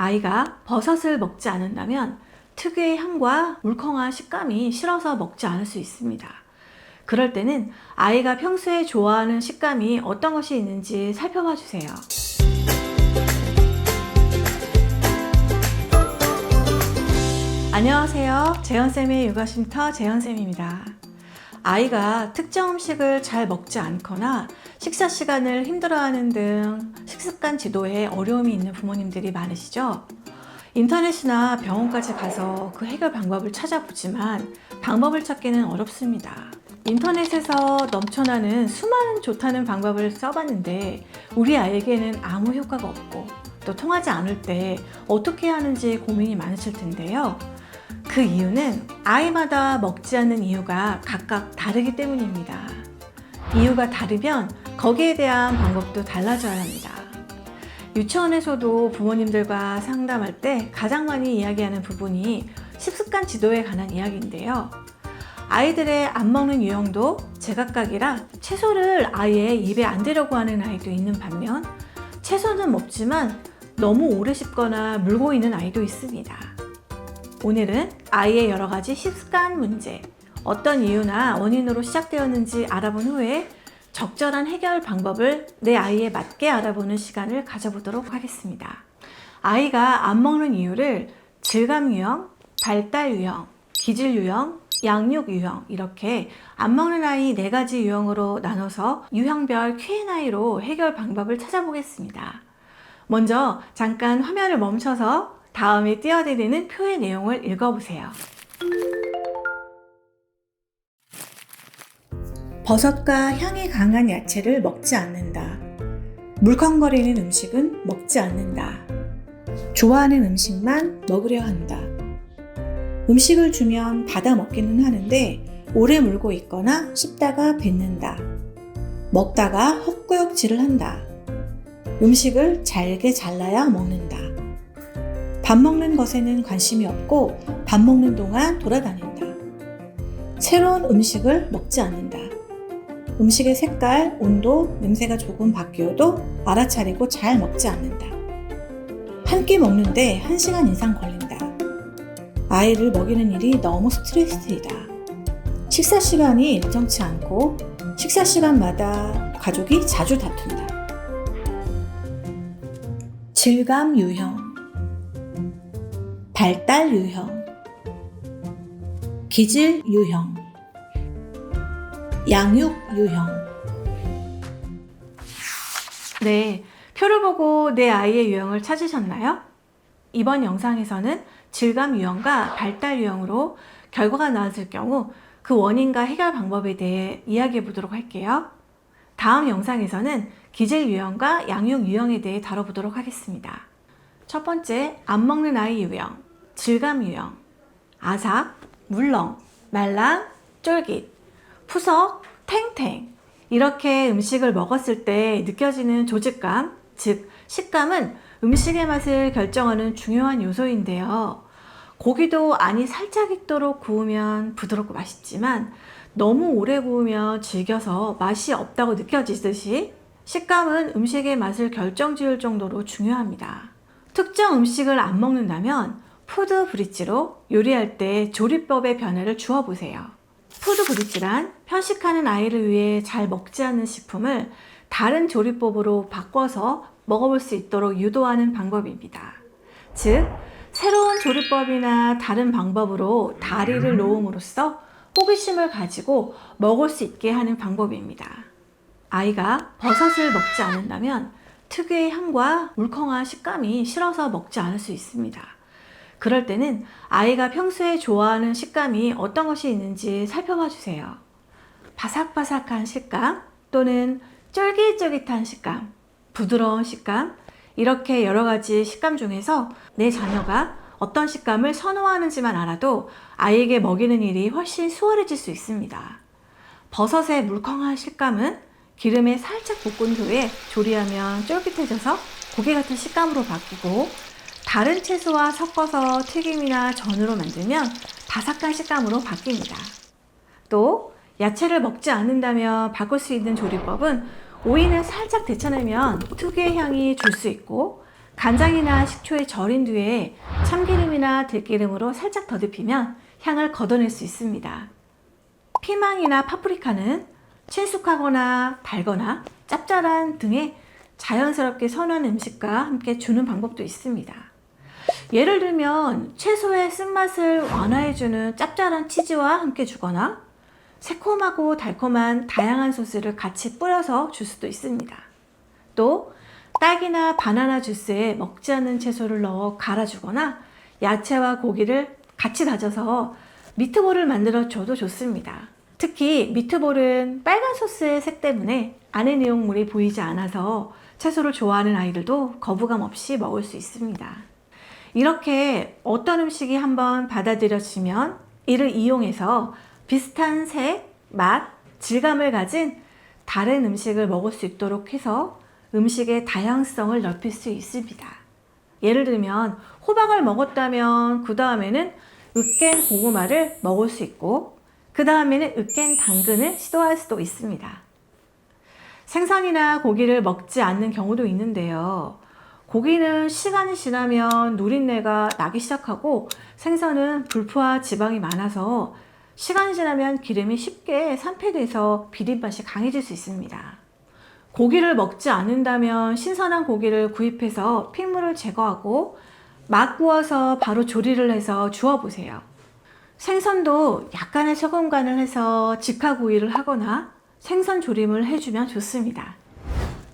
아이가 버섯을 먹지 않는다면 특유의 향과 물컹한 식감이 싫어서 먹지 않을 수 있습니다. 그럴 때는 아이가 평소에 좋아하는 식감이 어떤 것이 있는지 살펴봐 주세요. 안녕하세요. 재현쌤의 육아쉼터 재현쌤입니다. 아이가 특정 음식을 잘 먹지 않거나 식사 시간을 힘들어하는 등 식습관 지도에 어려움이 있는 부모님들이 많으시죠? 인터넷이나 병원까지 가서 그 해결 방법을 찾아보지만 방법을 찾기는 어렵습니다. 인터넷에서 넘쳐나는 수많은 좋다는 방법을 써봤는데 우리 아이에게는 아무 효과가 없고 또 통하지 않을 때 어떻게 해야 하는지 고민이 많으실 텐데요. 그 이유는 아이마다 먹지 않는 이유가 각각 다르기 때문입니다. 이유가 다르면 거기에 대한 방법도 달라져야 합니다. 유치원에서도 부모님들과 상담할 때 가장 많이 이야기하는 부분이 식습관 지도에 관한 이야기인데요. 아이들의 안 먹는 유형도 제각각이라 채소를 아예 입에 안 대려고 하는 아이도 있는 반면 채소는 먹지만 너무 오래 씹거나 물고 있는 아이도 있습니다. 오늘은 아이의 여러 가지 식습관 문제, 어떤 이유나 원인으로 시작되었는지 알아본 후에 적절한 해결 방법을 내 아이에 맞게 알아보는 시간을 가져보도록 하겠습니다. 아이가 안 먹는 이유를 질감 유형, 발달 유형, 기질 유형, 양육 유형 이렇게 안 먹는 아이 4가지 유형으로 나눠서 유형별 Q&A로 해결 방법을 찾아보겠습니다. 먼저 잠깐 화면을 멈춰서 다음에 띄워드리는 표의 내용을 읽어보세요. 버섯과 향이 강한 야채를 먹지 않는다. 물컹거리는 음식은 먹지 않는다. 좋아하는 음식만 먹으려 한다. 음식을 주면 받아 먹기는 하는데 오래 물고 있거나 씹다가 뱉는다. 먹다가 헛구역질을 한다. 음식을 잘게 잘라야 먹는다. 밥 먹는 것에는 관심이 없고 밥 먹는 동안 돌아다닌다. 새로운 음식을 먹지 않는다. 음식의 색깔, 온도, 냄새가 조금 바뀌어도 알아차리고 잘 먹지 않는다. 한 끼 먹는데 1시간 이상 걸린다. 아이를 먹이는 일이 너무 스트레스이다. 식사 시간이 일정치 않고 식사 시간마다 가족이 자주 다툰다. 질감 유형, 발달 유형, 기질 유형, 양육 유형. 네, 표를 보고 내 아이의 유형을 찾으셨나요? 이번 영상에서는 질감 유형과 발달 유형으로 결과가 나왔을 경우 그 원인과 해결 방법에 대해 이야기해 보도록 할게요. 다음 영상에서는 기질 유형과 양육 유형에 대해 다뤄보도록 하겠습니다. 첫 번째, 안 먹는 아이 유형, 질감 유형. 아삭, 물렁, 말랑, 쫄깃, 푸석, 탱탱. 이렇게 음식을 먹었을 때 느껴지는 조직감, 즉 식감은 음식의 맛을 결정하는 중요한 요소인데요. 고기도 안이 살짝 익도록 구우면 부드럽고 맛있지만 너무 오래 구우면 질겨서 맛이 없다고 느껴지듯이 식감은 음식의 맛을 결정지을 정도로 중요합니다. 특정 음식을 안 먹는다면 푸드 브릿지로 요리할 때 조리법의 변화를 주어 보세요. 푸드 브릿지란 편식하는 아이를 위해 잘 먹지 않는 식품을 다른 조리법으로 바꿔서 먹어볼 수 있도록 유도하는 방법입니다. 즉, 새로운 조리법이나 다른 방법으로 다리를 놓음으로써 호기심을 가지고 먹을 수 있게 하는 방법입니다. 아이가 버섯을 먹지 않는다면 특유의 향과 물컹한 식감이 싫어서 먹지 않을 수 있습니다. 그럴 때는 아이가 평소에 좋아하는 식감이 어떤 것이 있는지 살펴봐 주세요. 바삭바삭한 식감 또는 쫄깃쫄깃한 식감, 부드러운 식감, 이렇게 여러 가지 식감 중에서 내 자녀가 어떤 식감을 선호하는지만 알아도 아이에게 먹이는 일이 훨씬 수월해질 수 있습니다. 버섯의 물컹한 식감은 기름에 살짝 볶은 후에 조리하면 쫄깃해져서 고기 같은 식감으로 바뀌고, 다른 채소와 섞어서 튀김이나 전으로 만들면 바삭한 식감으로 바뀝니다. 또 야채를 먹지 않는다면 바꿀 수 있는 조리법은 오이는 살짝 데쳐내면 특유의 향이 줄 수 있고, 간장이나 식초에 절인 뒤에 참기름이나 들기름으로 살짝 더듬히면 향을 걷어낼 수 있습니다. 피망이나 파프리카는 친숙하거나 달거나 짭짤한 등의 자연스럽게 선한 음식과 함께 주는 방법도 있습니다. 예를 들면 채소의 쓴맛을 완화해주는 짭짤한 치즈와 함께 주거나 새콤하고 달콤한 다양한 소스를 같이 뿌려서 줄 수도 있습니다. 또 딸기나 바나나 주스에 먹지 않는 채소를 넣어 갈아주거나 야채와 고기를 같이 다져서 미트볼을 만들어 줘도 좋습니다. 특히 미트볼은 빨간 소스의 색 때문에 안에 내용물이 보이지 않아서 채소를 좋아하는 아이들도 거부감 없이 먹을 수 있습니다. 이렇게 어떤 음식이 한번 받아들여지면 이를 이용해서 비슷한 색, 맛, 질감을 가진 다른 음식을 먹을 수 있도록 해서 음식의 다양성을 넓힐 수 있습니다. 예를 들면 호박을 먹었다면 그 다음에는 으깬 고구마를 먹을 수 있고 그 다음에는 으깬 당근을 시도할 수도 있습니다. 생선이나 고기를 먹지 않는 경우도 있는데요. 고기는 시간이 지나면 누린내가 나기 시작하고 생선은 불포화 지방이 많아서 시간이 지나면 기름이 쉽게 산패돼서 비린맛이 강해질 수 있습니다. 고기를 먹지 않는다면 신선한 고기를 구입해서 핏물을 제거하고 막 구워서 바로 조리를 해서 주워보세요. 생선도 약간의 소금간을 해서 직화구이를 하거나 생선 조림을 해주면 좋습니다.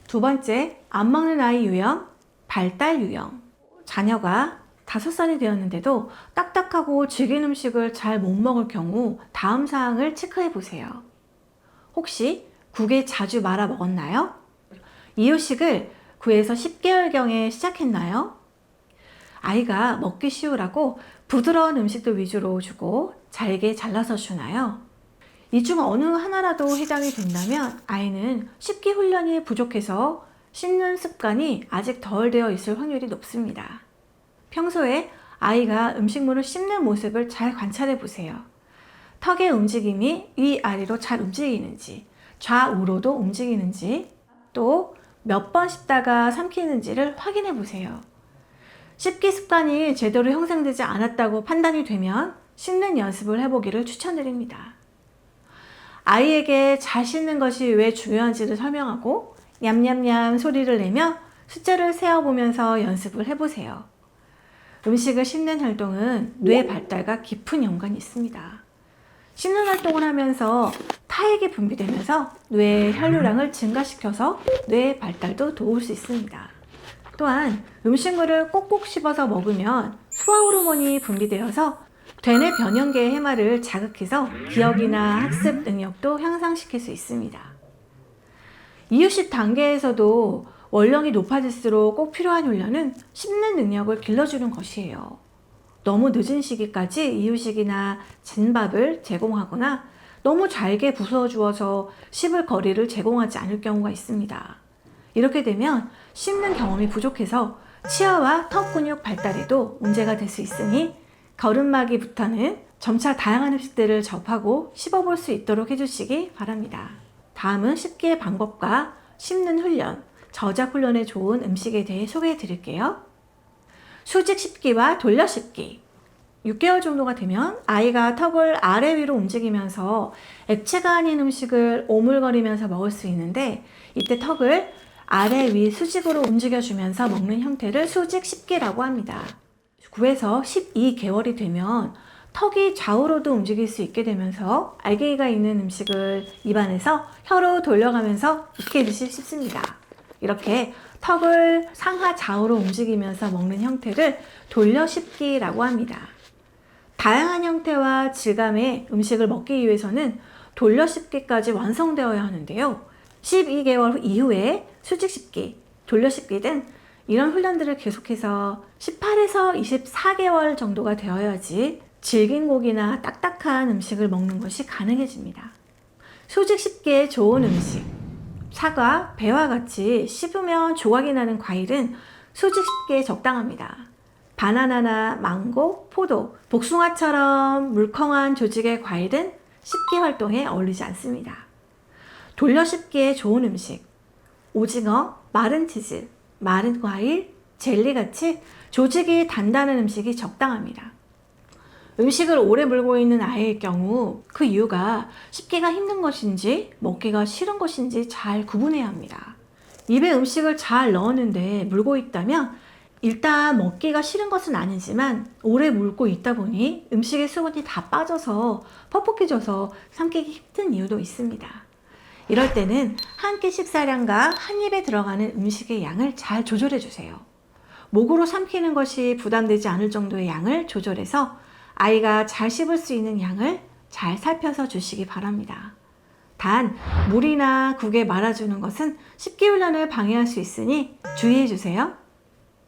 두 번째, 안 먹는 아이 유형, 발달 유형. 자녀가 5살이 되었는데도 딱딱하고 질긴 음식을 잘 못 먹을 경우 다음 사항을 체크해 보세요. 혹시 국에 자주 말아 먹었나요? 이유식을 9에서 10개월경에 시작했나요? 아이가 먹기 쉬우라고 부드러운 음식들 위주로 주고 잘게 잘라서 주나요? 이 중 어느 하나라도 해당이 된다면 아이는 씹기 훈련이 부족해서 씹는 습관이 아직 덜 되어 있을 확률이 높습니다. 평소에 아이가 음식물을 씹는 모습을 잘 관찰해 보세요. 턱의 움직임이 위아래로 잘 움직이는지, 좌우로도 움직이는지, 또 몇 번 씹다가 삼키는지를 확인해 보세요. 씹기 습관이 제대로 형성되지 않았다고 판단이 되면 씹는 연습을 해보기를 추천드립니다. 아이에게 잘 씹는 것이 왜 중요한지를 설명하고 냠냠냠 소리를 내며 숫자를 세어보면서 연습을 해보세요. 음식을 씹는 활동은 뇌 발달과 깊은 연관이 있습니다. 씹는 활동을 하면서 타액이 분비되면서 뇌의 혈류량을 증가시켜서 뇌 발달도 도울 수 있습니다. 또한 음식물을 꼭꼭 씹어서 먹으면 소화 호르몬이 분비되어서 되뇌 변형계의 해마를 자극해서 기억이나 학습 능력도 향상시킬 수 있습니다. 이유식 단계에서도 원령이 높아질수록 꼭 필요한 훈련은 씹는 능력을 길러주는 것이에요. 너무 늦은 시기까지 이유식이나 진밥을 제공하거나 너무 잘게 부숴 주어서 씹을 거리를 제공하지 않을 경우가 있습니다. 이렇게 되면 씹는 경험이 부족해서 치아와 턱 근육 발달에도 문제가 될 수 있으니 거름마기부터는 점차 다양한 음식들을 접하고 씹어볼 수 있도록 해주시기 바랍니다. 다음은 씹기의 방법과 씹는 훈련, 저작 훈련에 좋은 음식에 대해 소개해 드릴게요. 수직 씹기와 돌려 씹기. 6개월 정도가 되면 아이가 턱을 아래 위로 움직이면서 액체가 아닌 음식을 오물거리면서 먹을 수 있는데 이때 턱을 아래 위 수직으로 움직여주면서 먹는 형태를 수직 씹기라고 합니다. 9에서 12개월이 되면 턱이 좌우로도 움직일 수 있게 되면서 알갱이가 있는 음식을 입안에서 혀로 돌려가면서 익히듯이 씹습니다. 이렇게 턱을 상하 좌우로 움직이면서 먹는 형태를 돌려 씹기라고 합니다. 다양한 형태와 질감의 음식을 먹기 위해서는 돌려 씹기까지 완성되어야 하는데요. 12개월 이후에 수직 씹기, 돌려 씹기 등 이런 훈련들을 계속해서 18에서 24개월 정도가 되어야지 질긴 고기나 딱딱한 음식을 먹는 것이 가능해집니다. 수직 씹기에 좋은 음식, 사과, 배와 같이 씹으면 조각이 나는 과일은 수직 씹기에 적당합니다. 바나나나 망고, 포도, 복숭아처럼 물컹한 조직의 과일은 씹기 활동에 어울리지 않습니다. 돌려 씹기에 좋은 음식, 오징어, 마른 치즈, 마른 과일, 젤리같이 조직이 단단한 음식이 적당합니다. 음식을 오래 물고 있는 아이의 경우 그 이유가 씹기가 힘든 것인지 먹기가 싫은 것인지 잘 구분해야 합니다. 입에 음식을 잘 넣었는데 물고 있다면 일단 먹기가 싫은 것은 아니지만 오래 물고 있다 보니 음식의 수분이 다 빠져서 퍽퍽해져서 삼키기 힘든 이유도 있습니다. 이럴 때는 한 끼 식사량과 한 입에 들어가는 음식의 양을 잘 조절해 주세요. 목으로 삼키는 것이 부담되지 않을 정도의 양을 조절해서 아이가 잘 씹을 수 있는 양을 잘 살펴서 주시기 바랍니다. 단, 물이나 국에 말아주는 것은 씹기 훈련을 방해할 수 있으니 주의해 주세요.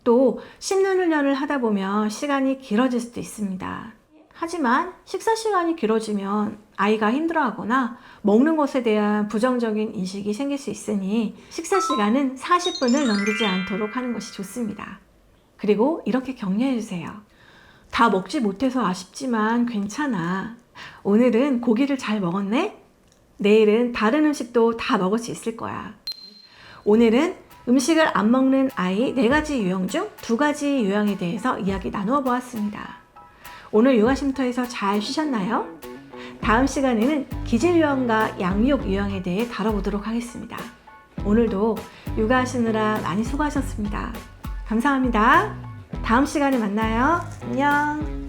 또 씹는 훈련을 하다 보면 시간이 길어질 수도 있습니다. 하지만 식사 시간이 길어지면 아이가 힘들어하거나 먹는 것에 대한 부정적인 인식이 생길 수 있으니 식사 시간은 40분을 넘기지 않도록 하는 것이 좋습니다. 그리고 이렇게 격려해 주세요. 다 먹지 못해서 아쉽지만 괜찮아. 오늘은 고기를 잘 먹었네? 내일은 다른 음식도 다 먹을 수 있을 거야. 오늘은 음식을 안 먹는 아이 4가지 유형 중 2가지 유형에 대해서 이야기 나누어 보았습니다. 오늘 육아쉼터에서 잘 쉬셨나요? 다음 시간에는 기질 유형과 양육 유형에 대해 다뤄보도록 하겠습니다. 오늘도 육아하시느라 많이 수고하셨습니다. 감사합니다. 다음 시간에 만나요. 안녕.